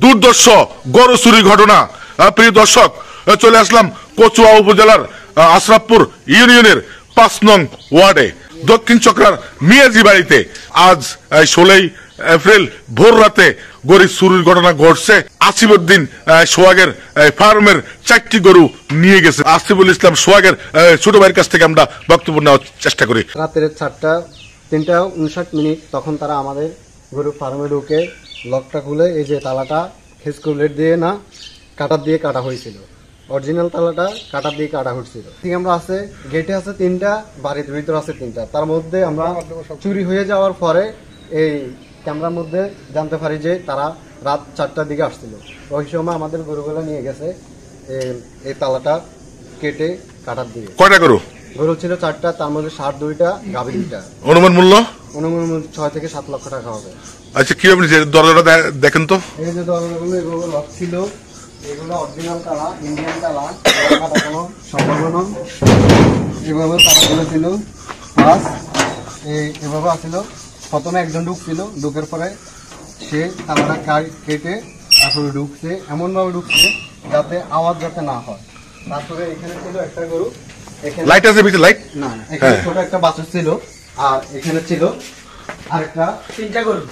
দুর্দর্শ গরু চুরি ঘটনা। প্রিয় দর্শক, চলে আসলাম কচুয়া উপজেলার আশরাফপুর ইউনিয়নের ৫ নং ওয়ার্ডে দক্ষিণ চক্রার মিয়াজি বাড়িতে। আজ 16 এপ্রিল ভোর রাতে গরু চুরির ঘটনা ঘটছে। আসিফউদ্দিন সোহাগের ফার্মের 4টি গরু নিয়ে গেছে। আসিফুল ইসলাম সোহাগের ছোট ভাইয়ের কাছ থেকে আমরা বক্তব্য নেওয়ার চেষ্টা করি। রাতের 3:59 তখন তারা আমাদের গরু ফার্মে ঢুকে লকটা খুলে এই যে তালাটা খেসকুলেট দিয়ে না কাটার দিয়ে কাটা হয়েছিল, অরিজিনাল তালাটা কাটার দিয়ে কাটা হয়েছিল। ঠিক আমরা আছে গেটে আছে 3টা, বাড়ির ভিতর আছে 3টা। তার মধ্যে আমরা চুরি হয়ে যাওয়ার পরে এই ক্যামেরার মধ্যে জানতে পারি যে তারা রাত 4টার দিকে আসছিল। ওই সময় আমাদের গরুগুলো নিয়ে গেছে এই তালাটা কেটে কাটার দিকে। কয়টা গরু? গরু ছিল 4টা, তার মধ্যে ষাঁড় 2টা, গাভী 2টা। অনুমান মূল্য 6 থেকে 7 লক্ষ টাকা হবে। আচ্ছা, কি আপনি দরজাটা দেখেন তো? এই যে দরজাগুলো এগুলো লক ছিল, এগুলো অরিজিনাল তালা, ইন্ডিয়ান তালা, কাটা কোনো সম্ভাবনা। এভাবে তালাগুলো ছিল প্লাস এভাবে আসছিল। প্রথমে একজন ঢুকছিল, ঢুকের পরে সে তালাটা কেটে তারপরে ঢুকছে, এমনভাবে ঢুকছে যাতে আওয়াজ যাতে না হয়। তারপরে এখানে ছিল একটা গরু, লাইট আছে ভিতরে? লাইট না, এখানে ছোট একটা বাছুর ছিল, আর এখানে ছিল আরেকটা 3টা গরু।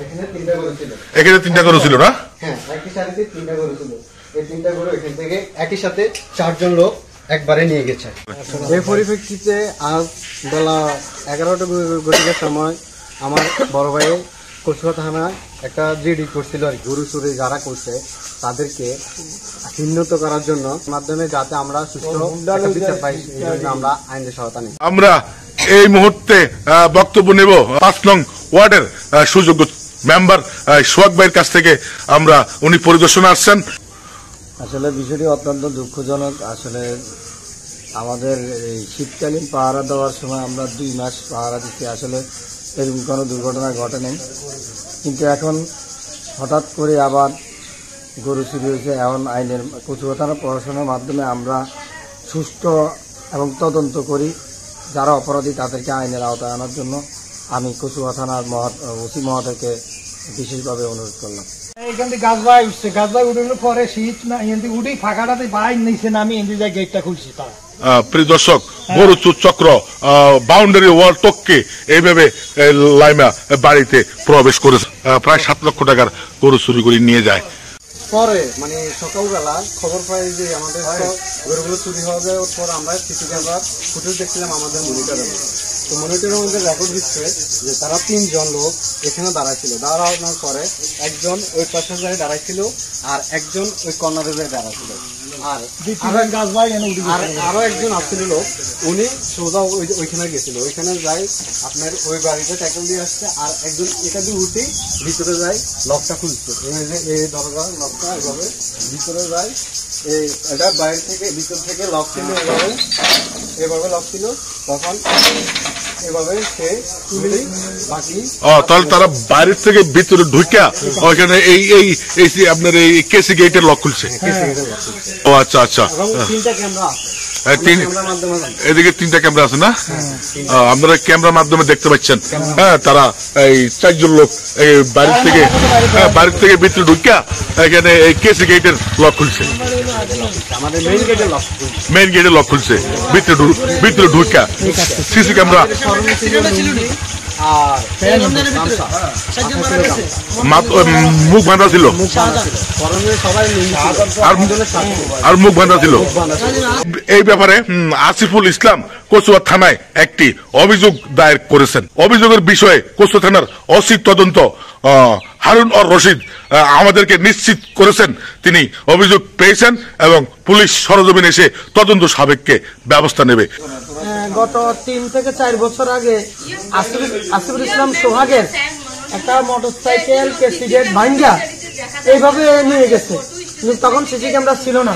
এখানে 3টা গরু ছিল। এখানে 3টা গরু ছিল না? হ্যাঁ, একই সাথে 3টা গরু ছিল। এই 3টা গরু এখান থেকে একই সাথে 4 জন লোক একবারে নিয়ে গেছে। এই পরিপ্রেক্ষিতে আজ বেলা 11টা ঘটিকার সময় আমার বড় ভাই কচুয়া থানায় একটা জিডি করছিল আর গরু চুরি যারা করছে তাদেরকে চিহ্নিত করার জন্য মাধ্যমে, যাতে আমরা সুস্থ বিচার পাই, এই জন্য আমরা আইনের সহায়তা নিই। আমরা এই মুহূর্তে বক্তব্য নেব ৫ নং ওয়ার্ডের সুযোগ্য মেম্বার সোহাগ ভাইয়ের কাছ থেকে। আমরা উনি পরিদর্শনে আসছেন। আসলে বিষয়টি অত্যন্ত দুঃখজনক। আসলে আমাদের এই শীতকালীন পাহারা দেওয়ার সময় আমরা 2 মাস পাহারা দিচ্ছি, আসলে এরকম কোনো দুর্ঘটনা ঘটে নেই। কিন্তু এখন হঠাৎ করে আবার গরু চুরি হয়েছে। এখন আইনের কচুয়া থানা প্রশাসনের মাধ্যমে আমরা সুষ্ঠু এবং তদন্ত করি, যারা অপরাধী তাদেরকে আইনের আওতায় আনার জন্য আমি কচুয়া থানার ওসি মহোদয়কে বিশেষভাবে অনুরোধ করলাম। এখান থেকে গাছ ভাই উঠছে, গাছ ভাই উঠে পরে শীত না এখান থেকে উঠেই ফাঁকাটাতে বাইর নিচে নামি এখান থেকে গেটটা খুলছে তারা। প্রিয় দর্শক, গরু চক্র বাউন্ডারি ওয়াল টপকে এইভাবে লাইমা বাড়িতে প্রবেশ করেছে। প্রায় 7 লক্ষ টাকার গরু চুরি করে নিয়ে যায়। পরে মানে সকালবেলা খবর পাই যে আমাদের গরুগুলো চুরি হয়ে যাওয়ার পর আমরা সিসি ক্যামেরা ফুটেজ দেখছিলাম আমাদের মনিটরে। তো মনিটরের মধ্যে রেকর্ড দিচ্ছে যে তারা 3 জন লোক এখানে দাঁড়াইছিল। দাঁড়ানোর পরে একজন ওই পাশের জায়গায় দাঁড়াইছিল, আর একজন ওই কর্নারের জায়গায় দাঁড়াইছিল, আর আরো একজন আসছিল লোক, উনি সোজা ওইখানে গেছিল। ওইখানে যাই আপনার ওই বাড়িতে ট্যাকল দিয়ে আসছে, আর একজন এটা দিয়ে উঠে ভিতরে যায়, লকটা খুলছে। এই দরজা লকটা এভাবে ভিতরে যায়, এটা বাইরে থেকে ভিতর থেকে লক ছিল, এভাবে লক ছিল। তখন এভাবে সে তুলি বাকি তাহলে তারা বাইরের থেকে ভিতরে ঢুকা ওইখানে এই আপনার এই কেসি গেটের লক খুলছে। ও আচ্ছা আচ্ছা, 3টা ক্যামেরা এদিকে 3টা ক্যামেরা আছে না? আপনারা ক্যামেরার মাধ্যমে দেখতে পাচ্ছেন। হ্যাঁ, তারা এই 4 জন লোক এই বাড়ির থেকে ভিতরে ঢুকা এখানে এই কেসি গেটের লক খুলছে, আমাদের মেইন গেটের লক খুলছে, ভিতরে ঢুকা সিসি ক্যামেরা মুখ বাঁধা ছিল, আর মুখ বাঁধা ছিল। এই ব্যাপারে আসিফুল ইসলাম কচুয়া থানায় একটি অভিযোগ দায়ের করেছেন। অভিযোগের বিষয়ে কচুয়া থানার ওসি তদন্ত হারুন আর রশিদ আমাদেরকে নিশ্চিত করেছেন তিনি অভিযোগ পেয়েছেন এবং পুলিশ সরজমিনে এসে তদন্ত সাপেক্ষে ব্যবস্থা নেবে। গত 3 থেকে 4 বছর আগে আসিফুল ইসলাম সোহাগের একটা মোটরসাইকেল কেসি গেট ভাঙ্গা এইভাবে নিয়ে গেছে, কিন্তু তখন সিসি ক্যামেরা ছিল না।